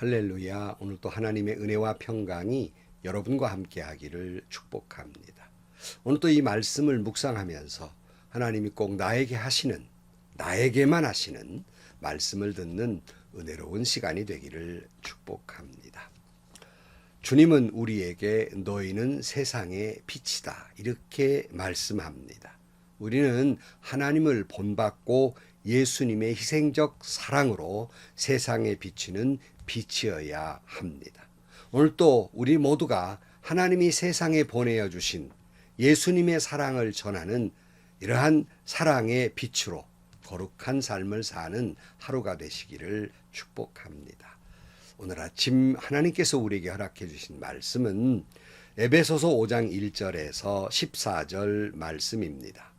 할렐루야. 오늘 또 하나님의 은혜와 평강이 여러분과 함께 하기를 축복합니다. 오늘 또 이 말씀을 묵상하면서 하나님이 꼭 나에게만 하시는 말씀을 듣는 은혜로운 시간이 되기를 축복합니다. 주님은 우리에게 너희는 세상의 빛이다 이렇게 말씀합니다. 우리는 하나님을 본받고 예수님의 희생적 사랑으로 세상에 비치는 빛이어야 합니다. 오늘 또 우리 모두가 하나님이 세상에 보내어 주신 예수님의 사랑을 전하는 이러한 사랑의 빛으로 거룩한 삶을 사는 하루가 되시기를 축복합니다. 오늘 아침 하나님께서 우리에게 허락해 주신 말씀은 에베소서 5장 1절에서 14절 말씀입니다.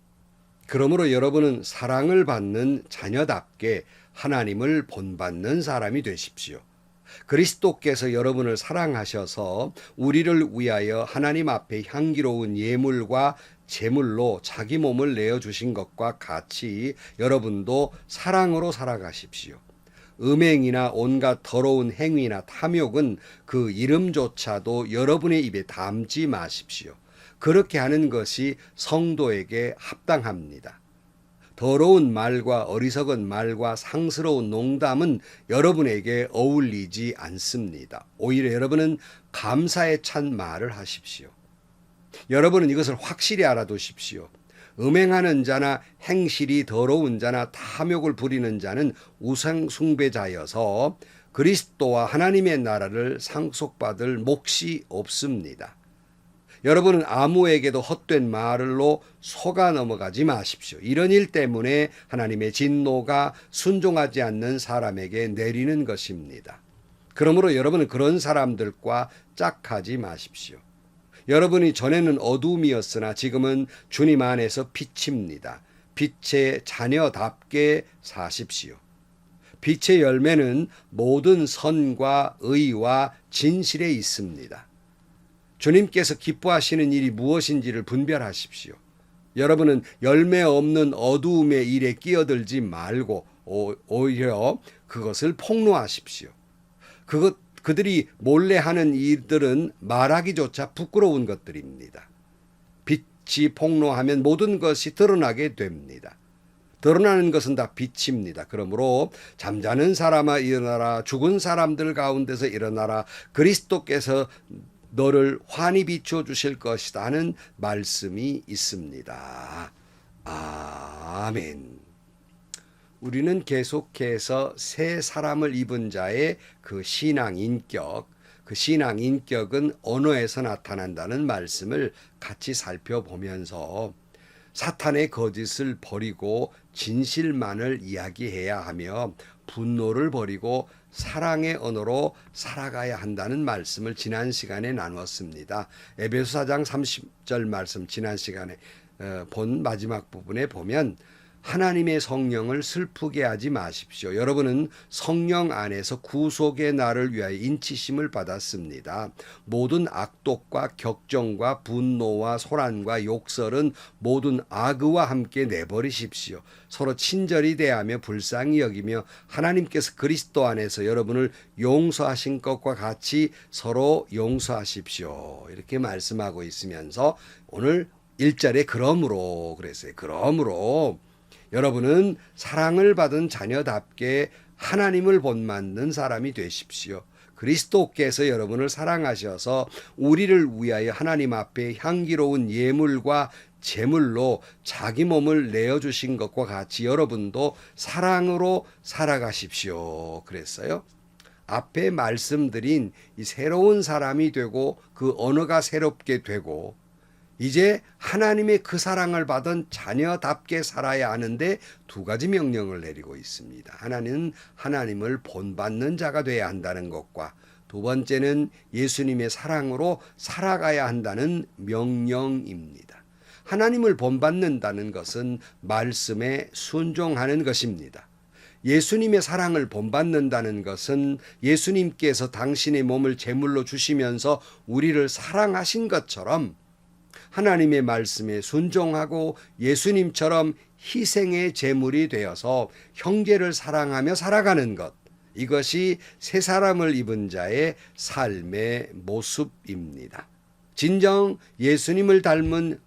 그러므로 여러분은 사랑을 받는 자녀답게 하나님을 본받는 사람이 되십시오. 그리스도께서 여러분을 사랑하셔서 우리를 위하여 하나님 앞에 향기로운 예물과 제물로 자기 몸을 내어주신 것과 같이 여러분도 사랑으로 살아가십시오. 음행이나 온갖 더러운 행위나 탐욕은 그 이름조차도 여러분의 입에 담지 마십시오. 그렇게 하는 것이 성도에게 합당합니다. 더러운 말과 어리석은 말과 상스러운 농담은 여러분에게 어울리지 않습니다. 오히려 여러분은 감사에 찬 말을 하십시오. 여러분은 이것을 확실히 알아두십시오. 음행하는 자나 행실이 더러운 자나 탐욕을 부리는 자는 우상 숭배자여서 그리스도와 하나님의 나라를 상속받을 몫이 없습니다. 여러분은 아무에게도 헛된 말로 속아 넘어가지 마십시오. 이런 일 때문에 하나님의 진노가 순종하지 않는 사람에게 내리는 것입니다. 그러므로 여러분은 그런 사람들과 짝하지 마십시오. 여러분이 전에는 어둠이었으나 지금은 주님 안에서 빛입니다. 빛의 자녀답게 사십시오. 빛의 열매는 모든 선과 의와 진실에 있습니다. 주님께서 기뻐하시는 일이 무엇인지를 분별하십시오. 여러분은 열매 없는 어두움의 일에 끼어들지 말고 오히려 그것을 폭로하십시오. 그들이 몰래 하는 일들은 말하기조차 부끄러운 것들입니다. 빛이 폭로하면 모든 것이 드러나게 됩니다. 드러나는 것은 다 빛입니다. 그러므로 잠자는 사람아 일어나라, 죽은 사람들 가운데서 일어나라, 그리스도께서 너를 환히 비추어 주실 것이다 하는 말씀이 있습니다. 아멘. 우리는 계속해서 새 사람을 입은 자의 그 신앙 인격은 언어에서 나타난다는 말씀을 같이 살펴보면서 사탄의 거짓을 버리고 진실만을 이야기해야 하며 분노를 버리고 사랑의 언어로 살아가야 한다는 말씀을 지난 시간에 나누었습니다. 에베소 4장 30절 말씀 지난 시간에 본 마지막 부분에 보면 하나님의 성령을 슬프게 하지 마십시오. 여러분은 성령 안에서 구속의 날을 위하여 인치심을 받았습니다. 모든 악독과 격정과 분노와 소란과 욕설은 모든 악의와 함께 내버리십시오. 서로 친절히 대하며 불쌍히 여기며 하나님께서 그리스도 안에서 여러분을 용서하신 것과 같이 서로 용서하십시오. 이렇게 말씀하고 있으면서 오늘 1절에 그러므로 그랬어요. 그러므로 여러분은 사랑을 받은 자녀답게 하나님을 본받는 사람이 되십시오. 그리스도께서 여러분을 사랑하셔서 우리를 위하여 하나님 앞에 향기로운 예물과 제물로 자기 몸을 내어주신 것과 같이 여러분도 사랑으로 살아가십시오. 그랬어요. 앞에 말씀드린 이 새로운 사람이 되고 그 언어가 새롭게 되고 이제 하나님의 그 사랑을 받은 자녀답게 살아야 하는데 두 가지 명령을 내리고 있습니다. 하나는 하나님을 본받는 자가 되어야 한다는 것과 두 번째는 예수님의 사랑으로 살아가야 한다는 명령입니다. 하나님을 본받는다는 것은 말씀에 순종하는 것입니다. 예수님의 사랑을 본받는다는 것은 예수님께서 당신의 몸을 제물로 주시면서 우리를 사랑하신 것처럼 하나님의 말씀에 순종하고 예수님처럼 희생의 제물이 되어서 형제를 사랑하며 살아가는 것, 이것이 새 사람을 입은 자의 삶의 모습입니다. 진정 예수님을 닮은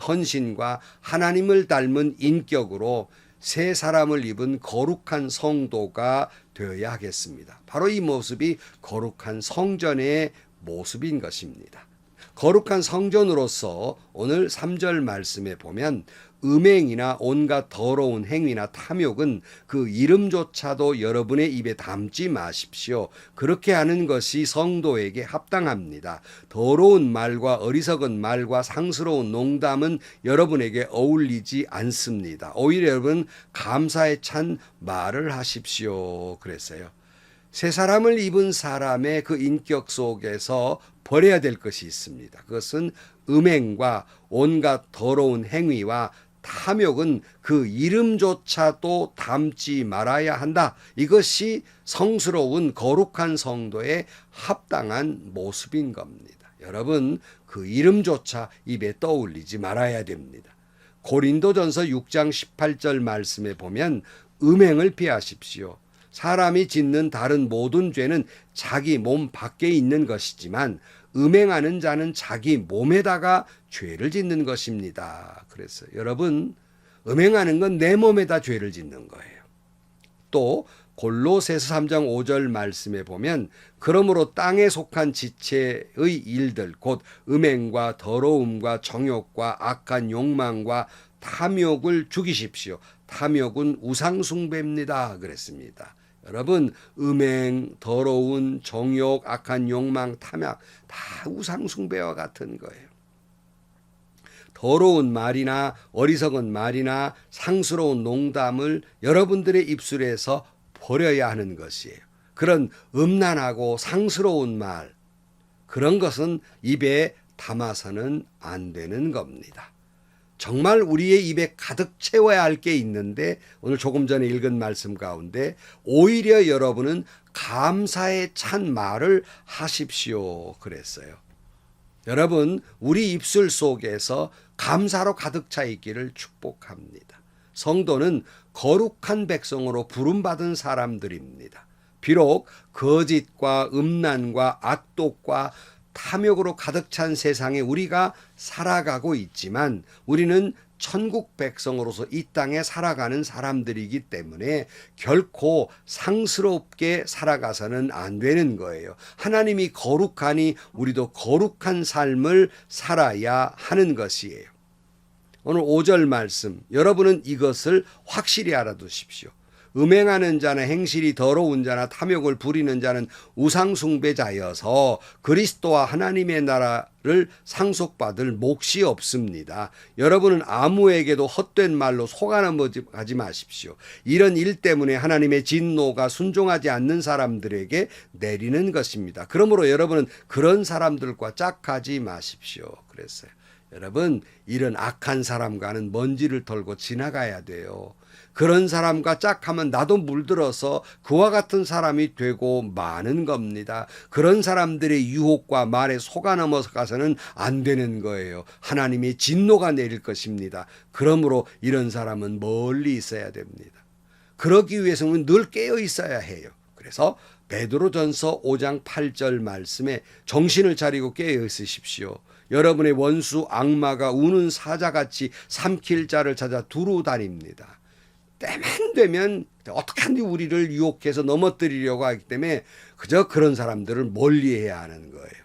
헌신과 하나님을 닮은 인격으로 새 사람을 입은 거룩한 성도가 되어야 하겠습니다. 바로 이 모습이 거룩한 성전의 모습인 것입니다. 거룩한 성전으로서 오늘 3절 말씀에 보면 음행이나 온갖 더러운 행위나 탐욕은 그 이름조차도 여러분의 입에 담지 마십시오. 그렇게 하는 것이 성도에게 합당합니다. 더러운 말과 어리석은 말과 상스러운 농담은 여러분에게 어울리지 않습니다. 오히려 여러분 감사에 찬 말을 하십시오. 그랬어요. 새 사람을 입은 사람의 그 인격 속에서 버려야 될 것이 있습니다. 그것은 음행과 온갖 더러운 행위와 탐욕은 그 이름조차도 담지 말아야 한다. 이것이 성스러운 거룩한 성도의 합당한 모습인 겁니다. 여러분, 그 이름조차 입에 떠올리지 말아야 됩니다. 고린도전서 6장 18절 말씀에 보면 음행을 피하십시오. 사람이 짓는 다른 모든 죄는 자기 몸 밖에 있는 것이지만 음행하는 자는 자기 몸에다가 죄를 짓는 것입니다. 그래서 여러분, 음행하는 건 내 몸에다 죄를 짓는 거예요. 또 골로새서 3장 5절 말씀에 보면 그러므로 땅에 속한 지체의 일들 곧 음행과 더러움과 정욕과 악한 욕망과 탐욕을 죽이십시오. 탐욕은 우상숭배입니다. 그랬습니다. 여러분, 음행, 더러운 정욕, 악한 욕망, 탐욕 다 우상숭배와 같은 거예요. 더러운 말이나 어리석은 말이나 상스러운 농담을 여러분들의 입술에서 버려야 하는 것이에요. 그런 음란하고 상스러운 말, 그런 것은 입에 담아서는 안 되는 겁니다. 정말 우리의 입에 가득 채워야 할 게 있는데 오늘 조금 전에 읽은 말씀 가운데 오히려 여러분은 감사에 찬 말을 하십시오 그랬어요. 여러분, 우리 입술 속에서 감사로 가득 차 있기를 축복합니다. 성도는 거룩한 백성으로 부름받은 사람들입니다. 비록 거짓과 음란과 악독과 탐욕으로 가득 찬 세상에 우리가 살아가고 있지만 우리는 천국 백성으로서 이 땅에 살아가는 사람들이기 때문에 결코 상스럽게 살아가서는 안 되는 거예요. 하나님이 거룩하니 우리도 거룩한 삶을 살아야 하는 것이에요. 오늘 5절 말씀, 여러분은 이것을 확실히 알아두십시오. 음행하는 자나 행실이 더러운 자나 탐욕을 부리는 자는 우상숭배자여서 그리스도와 하나님의 나라를 상속받을 몫이 없습니다. 여러분은 아무에게도 헛된 말로 속아넘어가지 마십시오. 이런 일 때문에 하나님의 진노가 순종하지 않는 사람들에게 내리는 것입니다. 그러므로 여러분은 그런 사람들과 짝하지 마십시오. 그랬어요. 여러분, 이런 악한 사람과는 먼지를 털고 지나가야 돼요. 그런 사람과 짝하면 나도 물들어서 그와 같은 사람이 되고 마는 겁니다. 그런 사람들의 유혹과 말에 속아 넘어가서는 안 되는 거예요. 하나님의 진노가 내릴 것입니다. 그러므로 이런 사람은 멀리 있어야 됩니다. 그러기 위해서는 늘 깨어 있어야 해요. 그래서 베드로전서 5장 8절 말씀에 정신을 차리고 깨어 있으십시오. 여러분의 원수 악마가 우는 사자같이 삼킬 자를 찾아 두루 다닙니다. 때만 되면 어떻게든지 우리를 유혹해서 넘어뜨리려고 하기 때문에 그저 그런 사람들을 멀리해야 하는 거예요.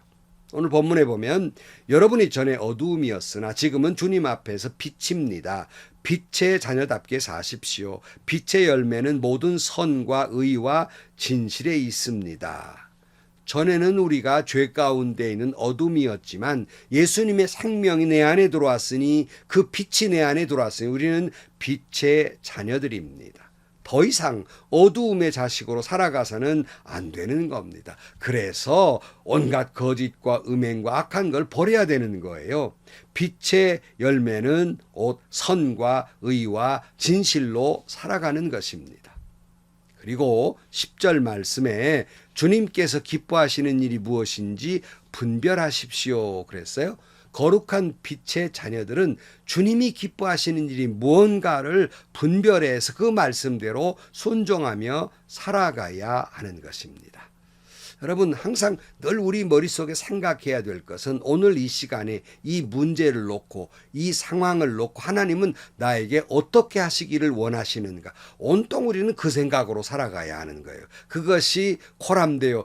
오늘 본문에 보면 여러분이 전에 어두움이었으나 지금은 주님 앞에서 빛입니다. 빛의 자녀답게 사십시오. 빛의 열매는 모든 선과 의와 진실에 있습니다. 전에는 우리가 죄 가운데 있는 어둠이었지만 예수님의 생명이 내 안에 들어왔으니 그 빛이 내 안에 들어왔으니 우리는 빛의 자녀들입니다. 더 이상 어두움의 자식으로 살아가서는 안 되는 겁니다. 그래서 온갖 거짓과 음행과 악한 걸 버려야 되는 거예요. 빛의 열매는 곧 선과 의와 진실로 살아가는 것입니다. 그리고 10절 말씀에 주님께서 기뻐하시는 일이 무엇인지 분별하십시오 그랬어요. 거룩한 빛의 자녀들은 주님이 기뻐하시는 일이 무언가를 분별해서 그 말씀대로 순종하며 살아가야 하는 것입니다. 여러분, 항상 늘 우리 머릿속에 생각해야 될 것은 오늘 이 시간에 이 문제를 놓고 이 상황을 놓고 하나님은 나에게 어떻게 하시기를 원하시는가. 온통 우리는 그 생각으로 살아가야 하는 거예요. 그것이 코람되어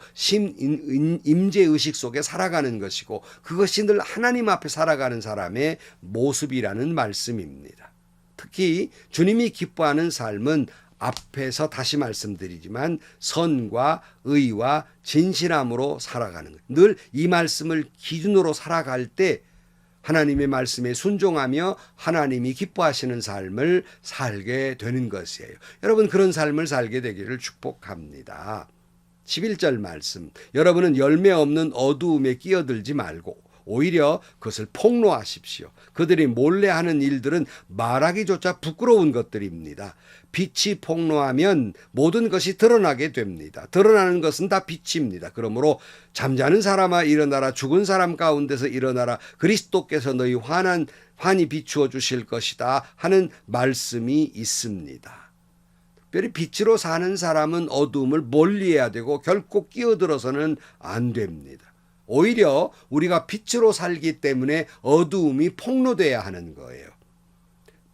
임재의식 속에 살아가는 것이고 그것이 늘 하나님 앞에 살아가는 사람의 모습이라는 말씀입니다. 특히 주님이 기뻐하는 삶은 앞에서 다시 말씀드리지만 선과 의와 진실함으로 살아가는 것. 늘 이 말씀을 기준으로 살아갈 때 하나님의 말씀에 순종하며 하나님이 기뻐하시는 삶을 살게 되는 것이에요. 여러분, 그런 삶을 살게 되기를 축복합니다. 11절 말씀. 여러분은 열매 없는 어두움에 끼어들지 말고 오히려 그것을 폭로하십시오. 그들이 몰래 하는 일들은 말하기조차 부끄러운 것들입니다. 빛이 폭로하면 모든 것이 드러나게 됩니다. 드러나는 것은 다 빛입니다. 그러므로 잠자는 사람아 일어나라, 죽은 사람 가운데서 일어나라, 그리스도께서 너희 환히 비추어 주실 것이다 하는 말씀이 있습니다. 특별히 빛으로 사는 사람은 어두움을 멀리해야 되고 결코 끼어들어서는 안 됩니다. 오히려 우리가 빛으로 살기 때문에 어두움이 폭로돼야 하는 거예요.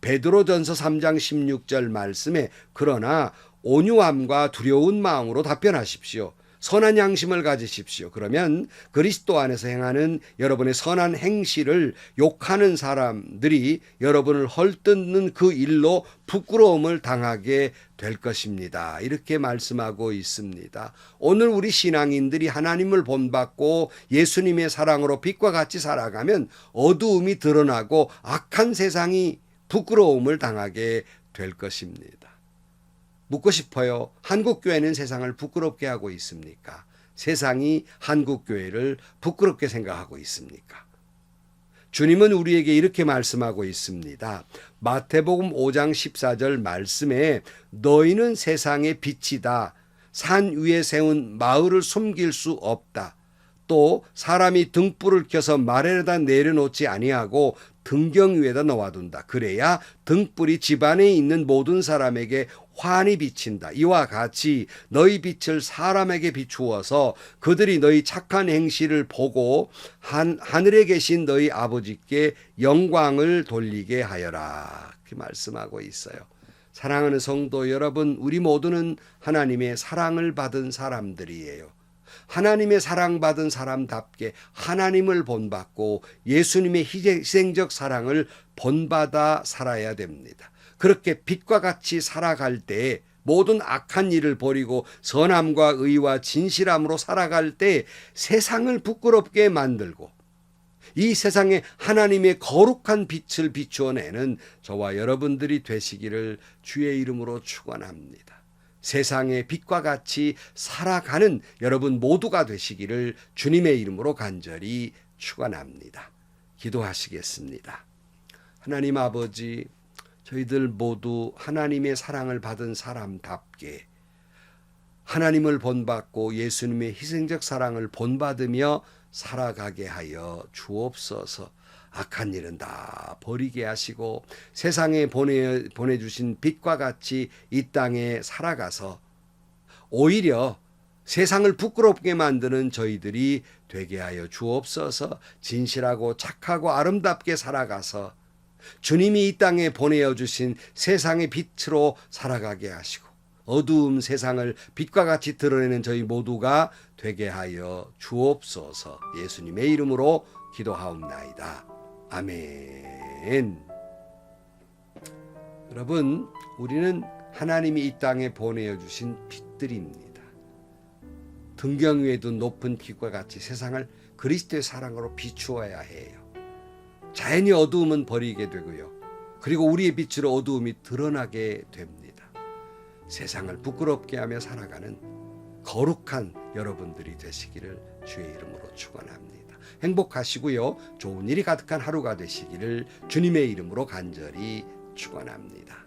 베드로전서 3장 16절 말씀에 그러나 온유함과 두려운 마음으로 답변하십시오. 선한 양심을 가지십시오. 그러면 그리스도 안에서 행하는 여러분의 선한 행실을 욕하는 사람들이 여러분을 헐뜯는 그 일로 부끄러움을 당하게 될 것입니다. 이렇게 말씀하고 있습니다. 오늘 우리 신앙인들이 하나님을 본받고 예수님의 사랑으로 빛과 같이 살아가면 어두움이 드러나고 악한 세상이 부끄러움을 당하게 될 것입니다. 묻고 싶어요. 한국교회는 세상을 부끄럽게 하고 있습니까? 세상이 한국교회를 부끄럽게 생각하고 있습니까? 주님은 우리에게 이렇게 말씀하고 있습니다. 마태복음 5장 14절 말씀에 너희는 세상의 빛이다. 산 위에 세운 마을을 숨길 수 없다. 또 사람이 등불을 켜서 말에다 내려놓지 아니하고 등경 위에다 놓아둔다. 그래야 등불이 집안에 있는 모든 사람에게 환히 비친다. 이와 같이 너희 빛을 사람에게 비추어서 그들이 너희 착한 행실을 보고 하늘에 계신 너희 아버지께 영광을 돌리게 하여라. 그렇게 말씀하고 있어요. 사랑하는 성도 여러분, 우리 모두는 하나님의 사랑을 받은 사람들이에요. 하나님의 사랑받은 사람답게 하나님을 본받고 예수님의 희생적 사랑을 본받아 살아야 됩니다. 그렇게 빛과 같이 살아갈 때 모든 악한 일을 버리고 선함과 의와 진실함으로 살아갈 때 세상을 부끄럽게 만들고 이 세상에 하나님의 거룩한 빛을 비추어내는 저와 여러분들이 되시기를 주의 이름으로 축원합니다. 세상의 빛과 같이 살아가는 여러분 모두가 되시기를 주님의 이름으로 간절히 축원합니다. 기도하시겠습니다. 하나님 아버지, 저희들 모두 하나님의 사랑을 받은 사람답게 하나님을 본받고 예수님의 희생적 사랑을 본받으며 살아가게 하여 주옵소서. 악한 일은 다 버리게 하시고 세상에 보내주신 빛과 같이 이 땅에 살아가서 오히려 세상을 부끄럽게 만드는 저희들이 되게 하여 주옵소서. 진실하고 착하고 아름답게 살아가서 주님이 이 땅에 보내어주신 세상의 빛으로 살아가게 하시고 어두운 세상을 빛과 같이 드러내는 저희 모두가 되게 하여 주옵소서. 예수님의 이름으로 기도하옵나이다. 아멘. 여러분, 우리는 하나님이 이 땅에 보내어주신 빛들입니다. 등경 위에도 높은 빛과 같이 세상을 그리스도의 사랑으로 비추어야 해요. 자연히 어두움은 버리게 되고요. 그리고 우리의 빛으로 어두움이 드러나게 됩니다. 세상을 부끄럽게 하며 살아가는 거룩한 여러분들이 되시기를 주의 이름으로 축원합니다. 행복하시고요. 좋은 일이 가득한 하루가 되시기를 주님의 이름으로 간절히 축원합니다.